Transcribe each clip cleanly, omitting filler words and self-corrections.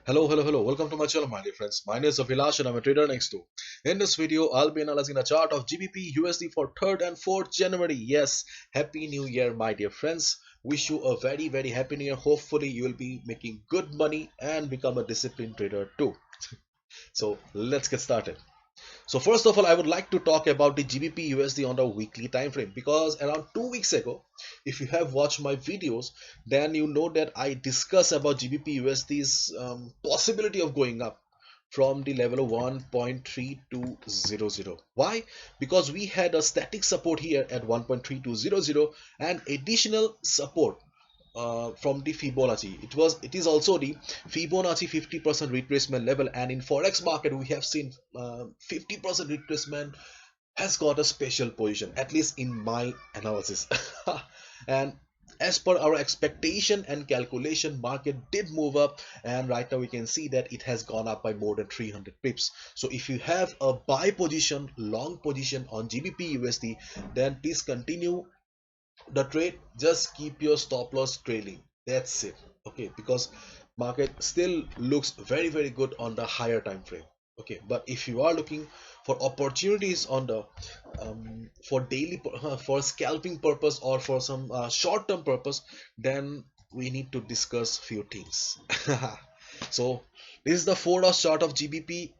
Hello. Welcome to my channel, my dear friends. My name is Avilash and I'm a trader next door. In this video, I'll be analyzing the chart of GBP USD for 3rd and 4th January. Yes, Happy New Year, my dear friends. Wish you a very happy New Year. Hopefully, you will be making good money and become a disciplined trader too. So let's get started. So first of all, I would like to talk about the GBP USD on the weekly time frame, because around 2 weeks ago, if you have watched my videos, then you know that I discuss about GBP USD's possibility of going up from the level of 1.3200. Why? Because we had a static support here at 1.3200 and additional support from the Fibonacci. It is also the Fibonacci 50% retracement level, and in Forex market we have seen 50% retracement has got a special position, at least in my analysis. And as per our expectation and calculation, market did move up, and right now we can see that it has gone up by more than 300 pips. So if you have a buy position, long position on GBP USD, then please continue the trade. Just keep your stop loss trailing, that's it. Okay, because market still looks very good on the higher time frame. Okay, but if you are looking for opportunities on the for daily for scalping purpose or for some short-term purpose, then we need to discuss few things. So this is the 4-hour chart of GBP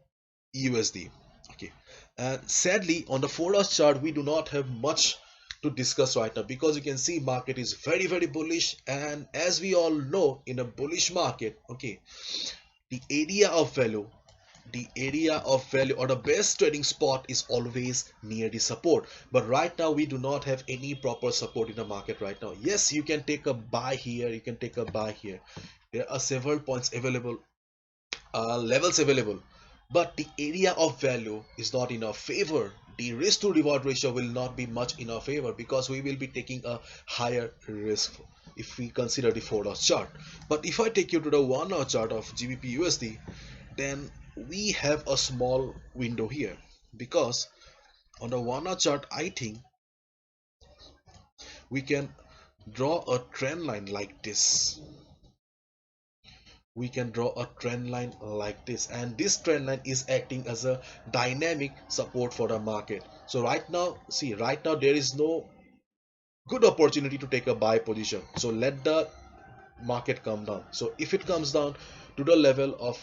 USD. Okay, and sadly on the 4-hour chart we do not have much to discuss right now, because you can see market is very bullish, and as we all know, in a bullish market, okay, the area of value or the best trading spot is always near the support. But right now we do not have any proper support in the market right now. Yes, you can take a buy here, you can take a buy here, there are several points available, levels available, but the area of value is not in our favor. The risk to reward ratio will not be much in our favor, because we will be taking a higher risk if we consider the 4-hour chart. But if I take you to the 1-hour chart of GBP USD, then we have a small window here, because on the 1-hour chart I think we can draw a trend line like this. We can draw a trend line like this, and this trend line is acting as a dynamic support for the market. So right now, see, right now there is no good opportunity to take a buy position, so let the market come down. So if it comes down to the level of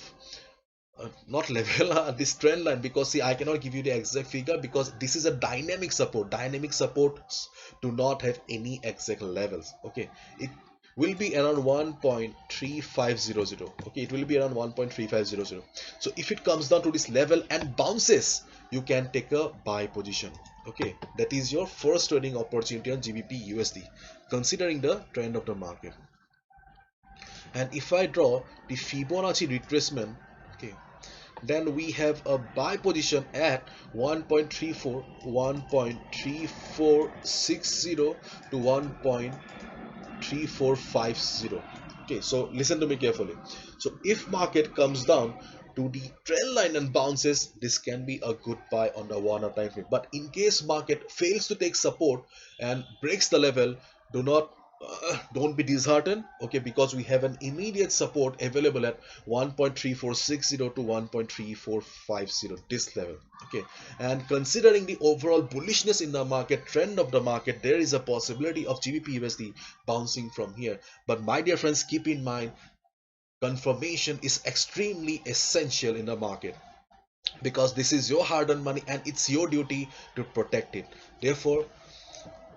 not level this trend line, because see, I cannot give you the exact figure because this is a dynamic support. Dynamic supports do not have any exact levels. Okay, it will be around 1.3500. okay, it will be around 1.3500. so if it comes down to this level and bounces, you can take a buy position. Okay, that is your first trading opportunity on GBP USD, considering the trend of the market. And if I draw the Fibonacci retracement, okay, then we have a buy position at 1.34, 1.3460 to 1.3450. Okay, so listen to me carefully. So if market comes down to the trend line and bounces, this can be a good buy on the 1-hour time frame. But in case market fails to take support and breaks the level, don't be disheartened. Okay, because we have an immediate support available at 1.3460 to 1.3450, this level. Okay, and considering the overall bullishness in the market, trend of the market, there is a possibility of GBP USD bouncing from here. But my dear friends, keep in mind, confirmation is extremely essential in the market, because this is your hard-earned money and it's your duty to protect it. Therefore,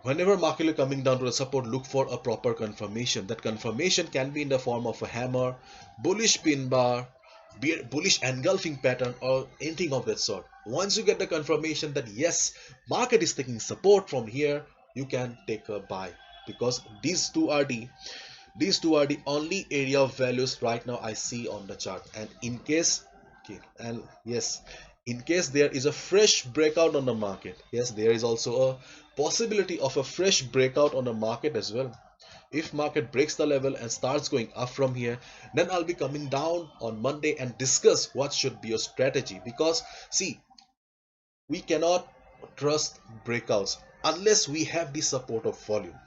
whenever market is coming down to the support, look for a proper confirmation. That confirmation can be in the form of a hammer, bullish pin bar, bullish engulfing pattern, or anything of that sort. Once you get the confirmation that yes, market is taking support from here, you can take a buy, because these two are the only area of values right now I see on the chart. And in case, okay, and yes, in case there is a fresh breakout on the market, yes, there is also a possibility of a fresh breakout on the market as well. If market breaks the level and starts going up from here, then I'll be coming down on Monday and discuss what should be your strategy. Because see, we cannot trust breakouts unless we have the support of volume.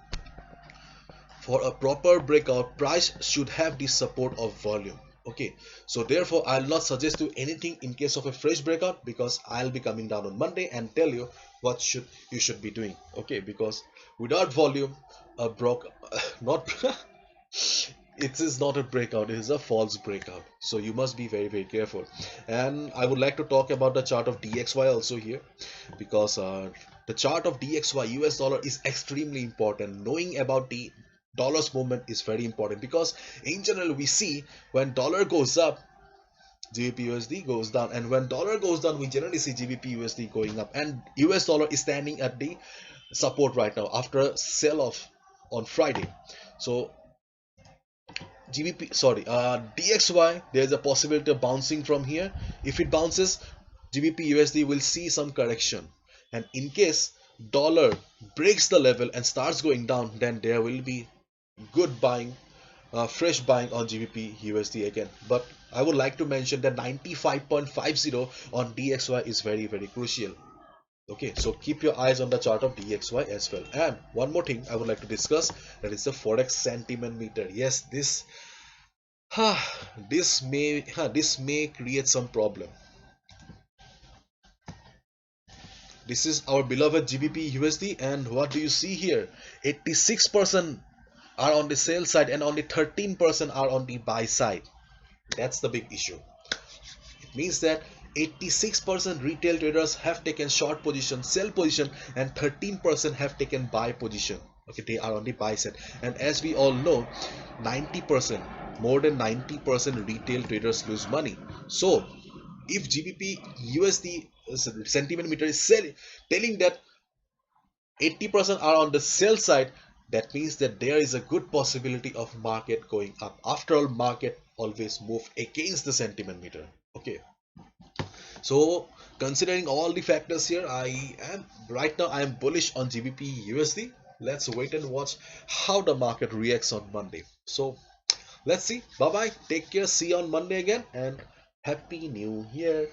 For a proper breakout, price should have the support of volume. Okay, so therefore I'll not suggest you anything in case of a fresh breakout, because I'll be coming down on Monday and tell you what you should be doing. Okay, because without volume, a broke not it is not a breakout, it is a false breakout, so you must be very careful. And I would like to talk about the chart of DXY also here, because the chart of DXY US dollar is extremely important. Knowing about the dollar's movement is very important, because in general we see when dollar goes up, GBP USD goes down, and when dollar goes down, we generally see GBP USD going up, and US dollar is standing at the support right now after a sell off on Friday. So DXY, there's a possibility of bouncing from here. If it bounces, GBP USD will see some correction, and in case dollar breaks the level and starts going down, then there will be good buying, fresh buying on GBP USD again. But I would like to mention that 95.50 on DXY is very crucial. Okay, so keep your eyes on the chart of DXY as well. And one more thing I would like to discuss, that is the Forex sentiment meter. Yes, this may create some problem. This is our beloved GBP USD, and what do you see here? 86% are on the sell side and only 13% are on the buy side. That's the big issue. It means that 86% retail traders have taken short position, sell position, and 13% have taken buy position. Okay, they are on the buy side. And as we all know, 90%, more than 90% retail traders lose money. So if GBP USD sentiment meter is telling that 80% are on the sell side, that means that there is a good possibility of market going up. After all, market always move against the sentiment meter. Okay, so considering all the factors here, I am bullish on GBP USD. Let's wait and watch how the market reacts on Monday. So let's see. Bye bye, take care, see you on Monday again, and happy new year.